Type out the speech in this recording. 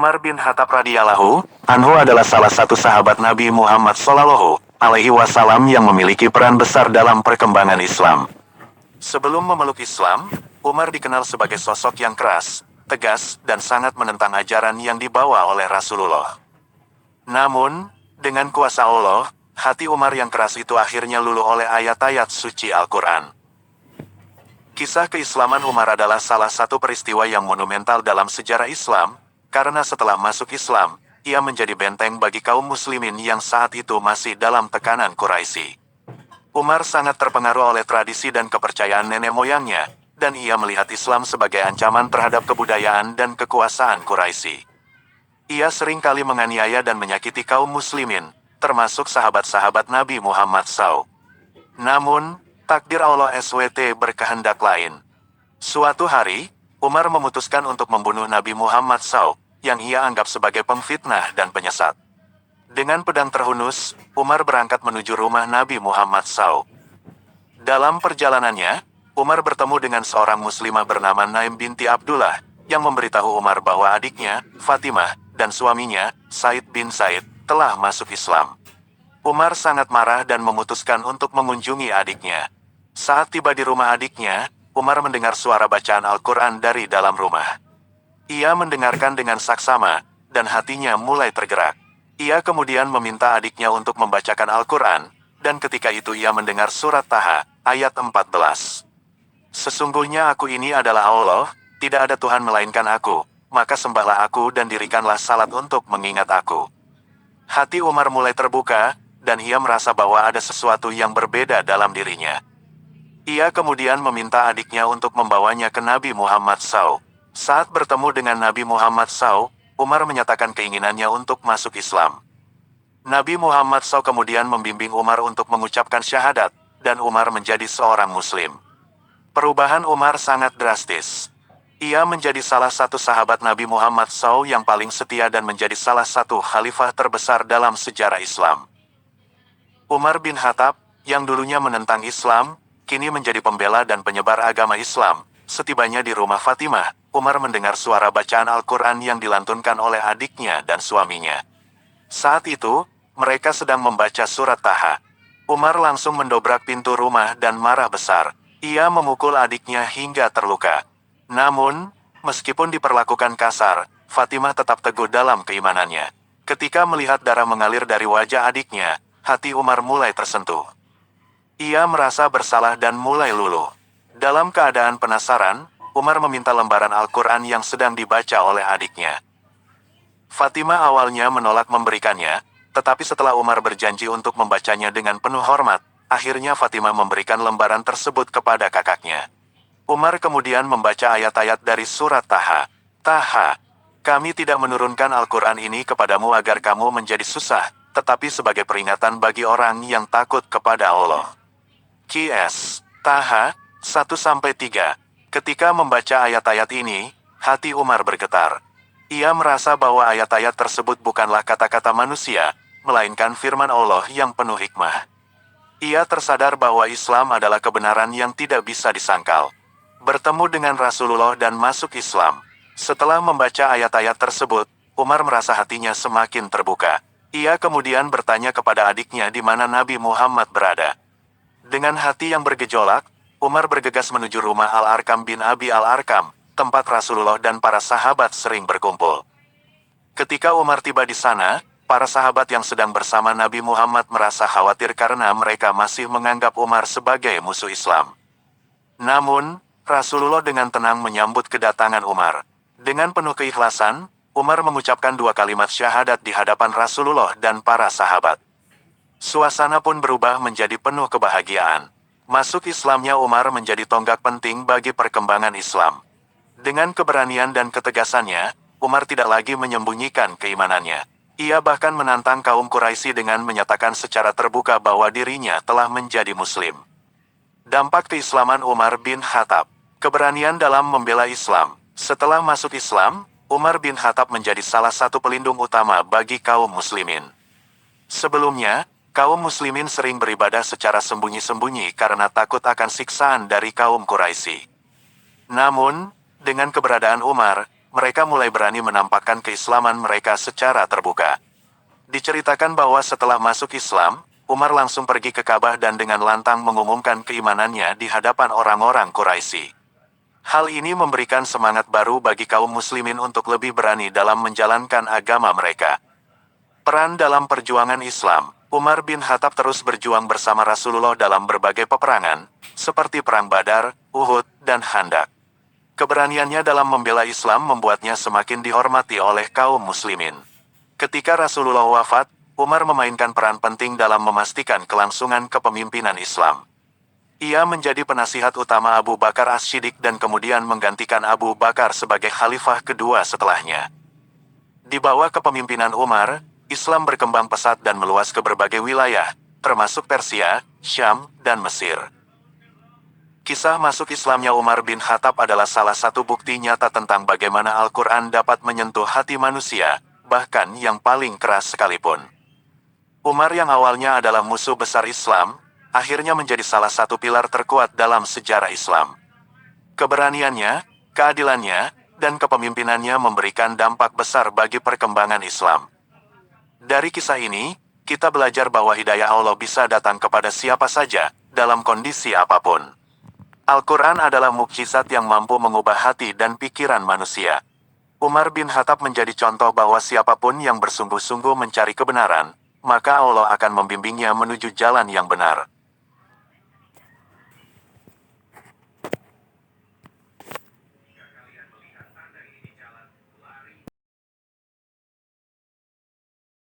Umar bin Khattab radhiyallahu anhu adalah salah satu sahabat Nabi Muhammad Shallallahu alaihi wasallam yang memiliki peran besar dalam perkembangan Islam. Sebelum memeluk Islam, Umar dikenal sebagai sosok yang keras, tegas, dan sangat menentang ajaran yang dibawa oleh Rasulullah. Namun, dengan kuasa Allah, hati Umar yang keras itu akhirnya luluh oleh ayat-ayat suci Al-Quran. Kisah keislaman Umar adalah salah satu peristiwa yang monumental dalam sejarah Islam, karena setelah masuk Islam, ia menjadi benteng bagi kaum muslimin yang saat itu masih dalam tekanan Quraisy. Umar sangat terpengaruh oleh tradisi dan kepercayaan nenek moyangnya, dan ia melihat Islam sebagai ancaman terhadap kebudayaan dan kekuasaan Quraisy. Ia sering kali menganiaya dan menyakiti kaum muslimin, termasuk sahabat-sahabat Nabi Muhammad SAW. Namun, takdir Allah SWT berkehendak lain. Suatu hari, Umar memutuskan untuk membunuh Nabi Muhammad SAW, yang ia anggap sebagai pemfitnah dan penyesat. Dengan pedang terhunus, Umar berangkat menuju rumah Nabi Muhammad SAW. Dalam perjalanannya, Umar bertemu dengan seorang muslimah bernama Naim binti Abdullah, yang memberitahu Umar bahwa adiknya, Fatimah, dan suaminya, Said bin Said, telah masuk Islam. Umar sangat marah dan memutuskan untuk mengunjungi adiknya. Saat tiba di rumah adiknya, Umar mendengar suara bacaan Al-Quran dari dalam rumah. Ia mendengarkan dengan saksama, dan hatinya mulai tergerak. Ia kemudian meminta adiknya untuk membacakan Al-Quran, dan ketika itu ia mendengar surat Taha, ayat 14. Sesungguhnya aku ini adalah Allah, tidak ada Tuhan melainkan aku, maka sembahlah aku dan dirikanlah salat untuk mengingat aku. Hati Umar mulai terbuka, dan ia merasa bahwa ada sesuatu yang berbeda dalam dirinya. Ia kemudian meminta adiknya untuk membawanya ke Nabi Muhammad SAW. Saat bertemu dengan Nabi Muhammad SAW, Umar menyatakan keinginannya untuk masuk Islam. Nabi Muhammad SAW kemudian membimbing Umar untuk mengucapkan syahadat, dan Umar menjadi seorang Muslim. Perubahan Umar sangat drastis. Ia menjadi salah satu sahabat Nabi Muhammad SAW yang paling setia dan menjadi salah satu khalifah terbesar dalam sejarah Islam. Umar bin Khattab, yang dulunya menentang Islam, kini menjadi pembela dan penyebar agama Islam. Setibanya di rumah Fatimah, Umar mendengar suara bacaan Al-Quran yang dilantunkan oleh adiknya dan suaminya. Saat itu, mereka sedang membaca surat Taha. Umar langsung mendobrak pintu rumah dan marah besar. Ia memukul adiknya hingga terluka. Namun, meskipun diperlakukan kasar, Fatimah tetap teguh dalam keimanannya. Ketika melihat darah mengalir dari wajah adiknya, hati Umar mulai tersentuh. Ia merasa bersalah dan mulai luluh. Dalam keadaan penasaran, Umar meminta lembaran Al-Quran yang sedang dibaca oleh adiknya. Fatimah awalnya menolak memberikannya, tetapi setelah Umar berjanji untuk membacanya dengan penuh hormat, akhirnya Fatimah memberikan lembaran tersebut kepada kakaknya. Umar kemudian membaca ayat-ayat dari surat Taha. Taha, kami tidak menurunkan Al-Quran ini kepadamu agar kamu menjadi susah, tetapi sebagai peringatan bagi orang yang takut kepada Allah. Qs. Taha 1-3. Ketika membaca ayat-ayat ini, hati Umar bergetar. Ia merasa bahwa ayat-ayat tersebut bukanlah kata-kata manusia, melainkan firman Allah yang penuh hikmah. Ia tersadar bahwa Islam adalah kebenaran yang tidak bisa disangkal. Bertemu dengan Rasulullah dan masuk Islam. Setelah membaca ayat-ayat tersebut, Umar merasa hatinya semakin terbuka. Ia kemudian bertanya kepada adiknya di mana Nabi Muhammad berada. Dengan hati yang bergejolak, Umar bergegas menuju rumah Al-Arkam bin Abi Al-Arkam, tempat Rasulullah dan para sahabat sering berkumpul. Ketika Umar tiba di sana, para sahabat yang sedang bersama Nabi Muhammad merasa khawatir karena mereka masih menganggap Umar sebagai musuh Islam. Namun, Rasulullah dengan tenang menyambut kedatangan Umar. Dengan penuh keikhlasan, Umar mengucapkan 2 kalimat syahadat di hadapan Rasulullah dan para sahabat. Suasana pun berubah menjadi penuh kebahagiaan. Masuk Islamnya Umar menjadi tonggak penting bagi perkembangan Islam. Dengan keberanian dan ketegasannya, Umar tidak lagi menyembunyikan keimanannya. Ia bahkan menantang kaum Quraisy dengan menyatakan secara terbuka bahwa dirinya telah menjadi Muslim. Dampak keislaman Umar bin Khattab. Keberanian dalam membela Islam. Setelah masuk Islam, Umar bin Khattab menjadi salah satu pelindung utama bagi kaum muslimin. Sebelumnya, kaum muslimin sering beribadah secara sembunyi-sembunyi karena takut akan siksaan dari kaum Quraisy. Namun, dengan keberadaan Umar, mereka mulai berani menampakkan keislaman mereka secara terbuka. Diceritakan bahwa setelah masuk Islam, Umar langsung pergi ke Ka'bah dan dengan lantang mengumumkan keimanannya di hadapan orang-orang Quraisy. Hal ini memberikan semangat baru bagi kaum muslimin untuk lebih berani dalam menjalankan agama mereka. Peran dalam perjuangan Islam, Umar bin Khattab terus berjuang bersama Rasulullah dalam berbagai peperangan, seperti Perang Badar, Uhud, dan Khandaq. Keberaniannya dalam membela Islam membuatnya semakin dihormati oleh kaum muslimin. Ketika Rasulullah wafat, Umar memainkan peran penting dalam memastikan kelangsungan kepemimpinan Islam. Ia menjadi penasihat utama Abu Bakar As-Siddiq dan kemudian menggantikan Abu Bakar sebagai khalifah kedua setelahnya. Di bawah kepemimpinan Umar, Islam berkembang pesat dan meluas ke berbagai wilayah, termasuk Persia, Syam, dan Mesir. Kisah masuk Islamnya Umar bin Khattab adalah salah satu bukti nyata tentang bagaimana Al-Quran dapat menyentuh hati manusia, bahkan yang paling keras sekalipun. Umar yang awalnya adalah musuh besar Islam, akhirnya menjadi salah satu pilar terkuat dalam sejarah Islam. Keberaniannya, keadilannya, dan kepemimpinannya memberikan dampak besar bagi perkembangan Islam. Dari kisah ini, kita belajar bahwa hidayah Allah bisa datang kepada siapa saja, dalam kondisi apapun. Al-Quran adalah mukjizat yang mampu mengubah hati dan pikiran manusia. Umar bin Khattab menjadi contoh bahwa siapapun yang bersungguh-sungguh mencari kebenaran, maka Allah akan membimbingnya menuju jalan yang benar.